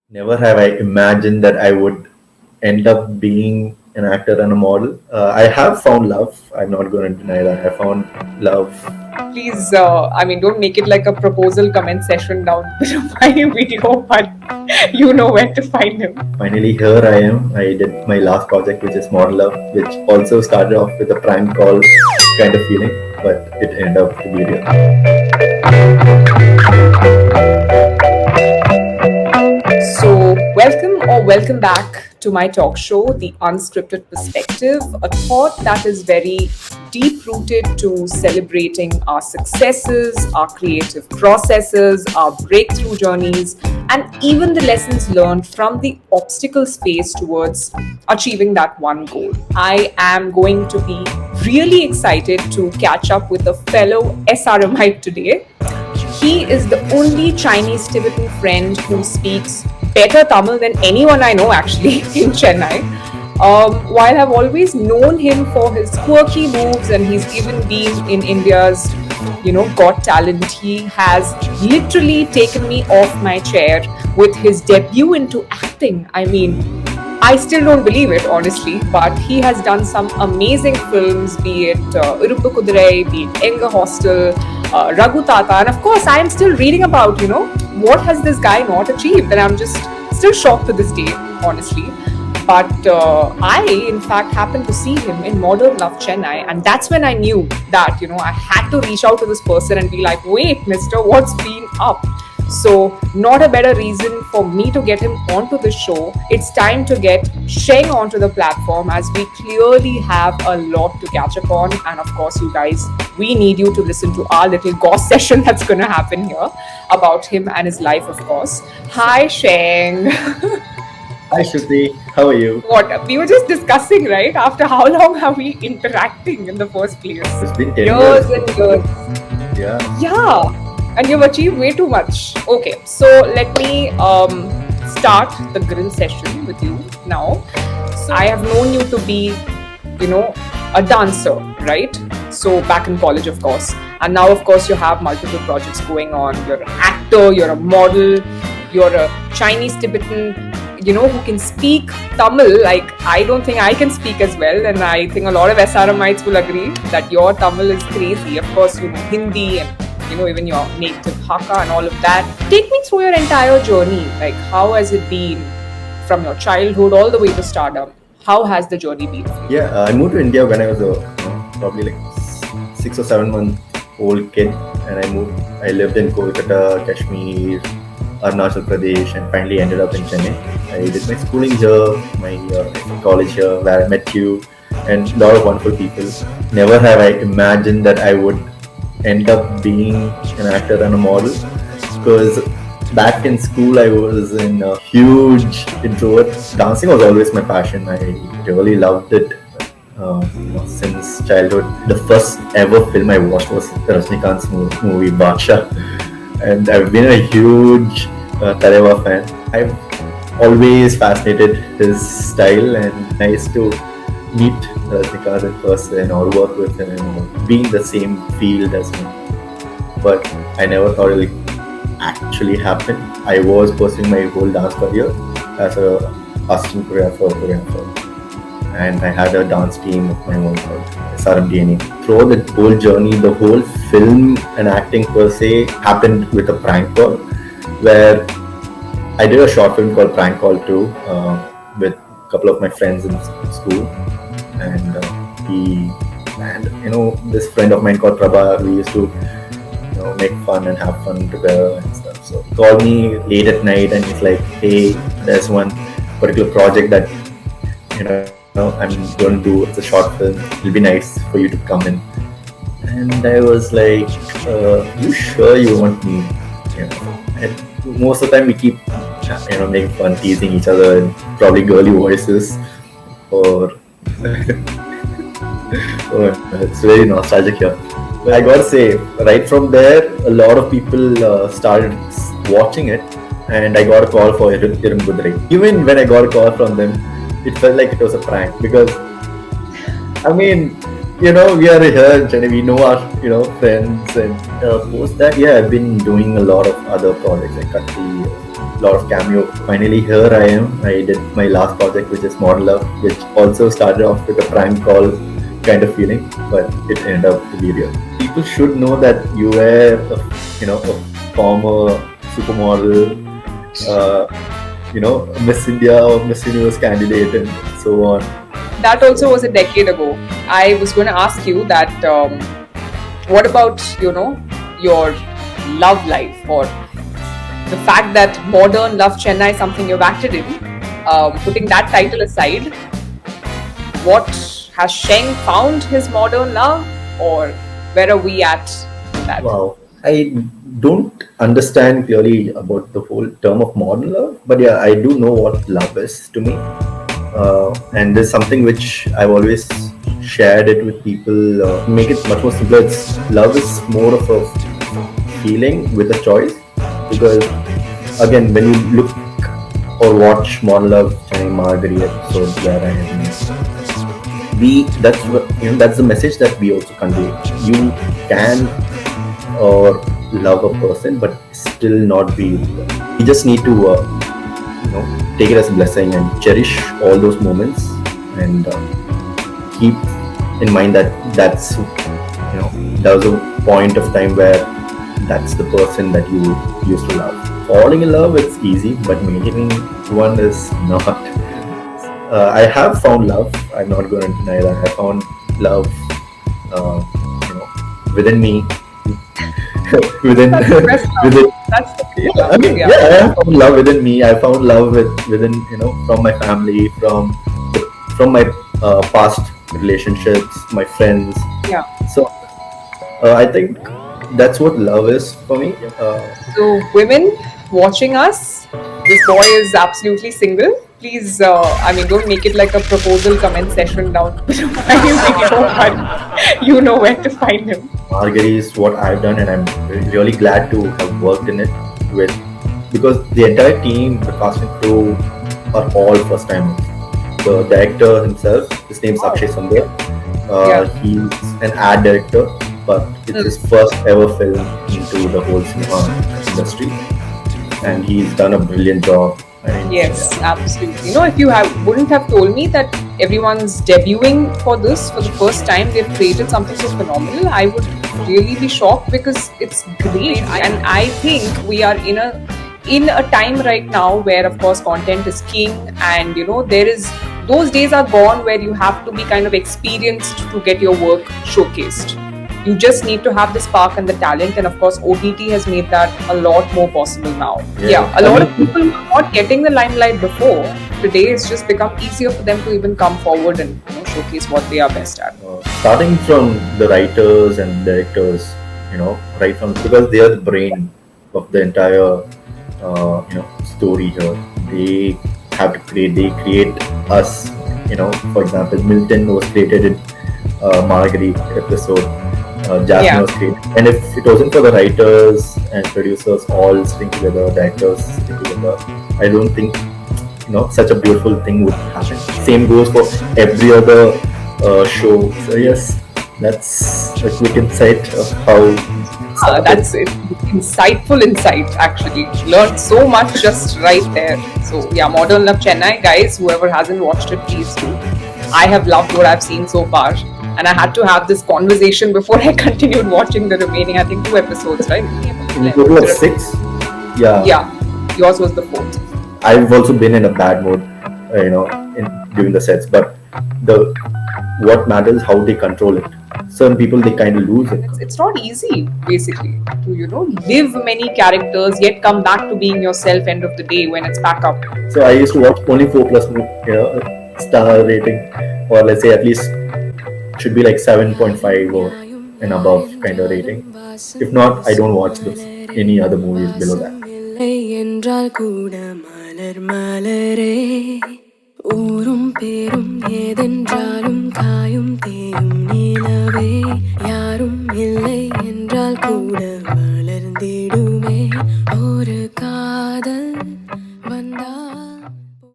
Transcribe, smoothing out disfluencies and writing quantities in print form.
Never have I imagined that I would end up being an actor and a model. I have found love. I'm not going to deny that. I found love. Please, don't make it like a proposal comment session down below my video, but you know where to find him. Finally, here I am. I did my last project, which is Model Love, which also started off with a prank call kind of feeling, but it ended up to be real. So, welcome back to my talk show, The Unscripted Perspective, a thought that is very deep rooted to celebrating our successes, our creative processes, our breakthrough journeys, and even the lessons learned from the obstacles faced towards achieving that one goal. I am going to be really excited to catch up with a fellow SRMite today. He is the only Chinese Tibetan friend who speaks better Tamil than anyone I know actually in Chennai. While I've always known him for his quirky moves and he's even been in India's, Got Talent, he has literally taken me off my chair with his debut into acting. I mean, I still don't believe it, honestly, but he has done some amazing films, be it Iruppu Kudirai, be it Enga Hostel, Raghu Tata, and of course, I am still reading about, what has this guy not achieved, and I'm just still shocked to this day, honestly. But I, in fact, happened to see him in Modern Love Chennai, and that's when I knew that, I had to reach out to this person and be like, wait, mister, what's been up? So, not a better reason for me to get him onto the show. It's time to get Sheng onto the platform as we clearly have a lot to catch up on. And of course, you guys, we need you to listen to our little goss session that's going to happen here about him and his life, of course. Hi, Sheng. Hi, Shruti. How are you? What? We were just discussing, right? After how long are we interacting in the first place? It's been 10 years and years. Yeah. Yeah. And you've achieved way too much. Okay, so let me start the grill session with you now. So I have known you to be, a dancer, right? So back in college, of course. And now, of course, you have multiple projects going on. You're an actor, you're a model, you're a Chinese Tibetan, who can speak Tamil. Like, I don't think I can speak as well. And I think a lot of SRMites will agree that your Tamil is crazy. Of course, Hindi and even your native Hakka and all of that. Take me through your entire journey. Like, how has it been from your childhood all the way to stardom? How has the journey been? Yeah, I moved to India when I was probably like 6 or 7 month old kid, and I lived in Kolkata, Kashmir, Arunachal Pradesh, and finally ended up in Chennai. I did my schooling here, my college here, where I met you and a lot of wonderful people. Never have I imagined that I would end up being an actor and a model, because back in school I was in a huge introvert. Dancing was always my passion. I really loved it since childhood. The first ever film I watched was Rajnikant's movie Baksha, and I've been a huge Tareva fan. I've always fascinated his style, and I used to meet Rajnikant in person or work with him or be in the same field as him. But I never thought it actually happened. I was pursuing my whole dance career as a assistant choreographer, and I had a dance team of my own called SRMDNA. Throughout the whole journey, the whole film and acting per se happened with a prank call, where I did a short film called Prank Call 2 with a couple of my friends in school, and this friend of mine called Prabha, we used to make fun and have fun together and stuff. So he called me late at night and he's like, hey, there's one particular project that I'm going to do. It's a short film, it'll be nice for you to come in. And I was like, you sure you want me? And most of the time we keep making fun, teasing each other, and probably girly voices, or it's very nostalgic here. But I gotta say, right from there, a lot of people started watching it, and I got a call for Iruppu Kudirai. Even when I got a call from them, it felt like it was a prank, because I mean, we are here in Chennai, we know our friends, and post that, I've been doing a lot of other projects like Katti, lot of cameo. Finally, here I am. I did my last project, which is Modern Love, which also started off with a prank call kind of feeling, but it ended up to be real. People should know that you were, a former supermodel, Miss India or Miss Universe candidate, and so on. That also was a decade ago. I was going to ask you that what about, your love life, or the fact that Modern Love Chennai is something you've acted in. Putting that title aside, what has Sheng found his modern love, or where are we at in that? Wow. I don't understand clearly about the whole term of modern love, but yeah, I do know what love is to me. And there's something which I've always shared it with people, make it much more simpler. Love is more of a feeling with a choice, because again, when you look or watch Modern Love Chennai Margari episode where I am, that's the message that we also convey. You can or love a person, but still not be. You just need to take it as a blessing and cherish all those moments, and keep in mind that there was a point of time where that's the person that you used to love. Falling in love, it's easy, but maintaining one is not. I have found love. I'm not going to deny that. I found love, within me. within. That's the best love. within. That's the Yeah, I mean, I found love within me. I found love within, from my family, from my past relationships, my friends. Yeah. So I think that's what love is for me. So, women watching us, this boy is absolutely single. Please, don't make it like a proposal comment session down below. But you know where to find him. Margari is what I've done, and I'm really glad to have worked in it because the entire team, the cast and crew, are all first timers. The director himself, his name is Akshay Sundar. He's an ad director, but it's his first ever film into the whole cinema industry, and he's done a brilliant job. Yes, absolutely. If you wouldn't have told me that everyone's debuting for this for the first time, they've created something so phenomenal, I would really be shocked, because it's great. And I think we are in a time right now where, of course, content is king, and those days are gone where you have to be kind of experienced to get your work showcased. You just need to have the spark and the talent, and of course OTT has made that a lot more possible now. A lot of people were not getting the limelight before. Today it's just become easier for them to even come forward and showcase what they are best at. Starting from the writers and directors, right from, because they are the brain of the entire story here. They have to create us. For example, Milton was created in Margari episode. Jasmine was created. And if it wasn't for the writers and producers all sitting together, the actors sitting together, I don't think such a beautiful thing would happen. Same goes for every other show. So yes, that's a quick insight of how. That's it. Insightful insight, actually. Learned so much just right there. So yeah, Modern Love Chennai, guys, whoever hasn't watched it, please do. I have loved what I've seen so far, and I had to have this conversation before I continued watching the remaining, I think, 2 episodes, right? In total of 6? Yeah. Yeah, yours was the 4th. I've also been in a bad mood, during the sets, but what matters is how they control it. Certain people, they kind of lose it. It's not easy, basically, to live many characters yet come back to being yourself end of the day when it's back up. So I used to watch only 4+ star rating, or let's say at least should be like 7.5 or and above kind of rating. If not, I don't watch any other movies below that. ஊரும் பேரும் ஏதென்றாலும் காயும் தேயும் நிலவே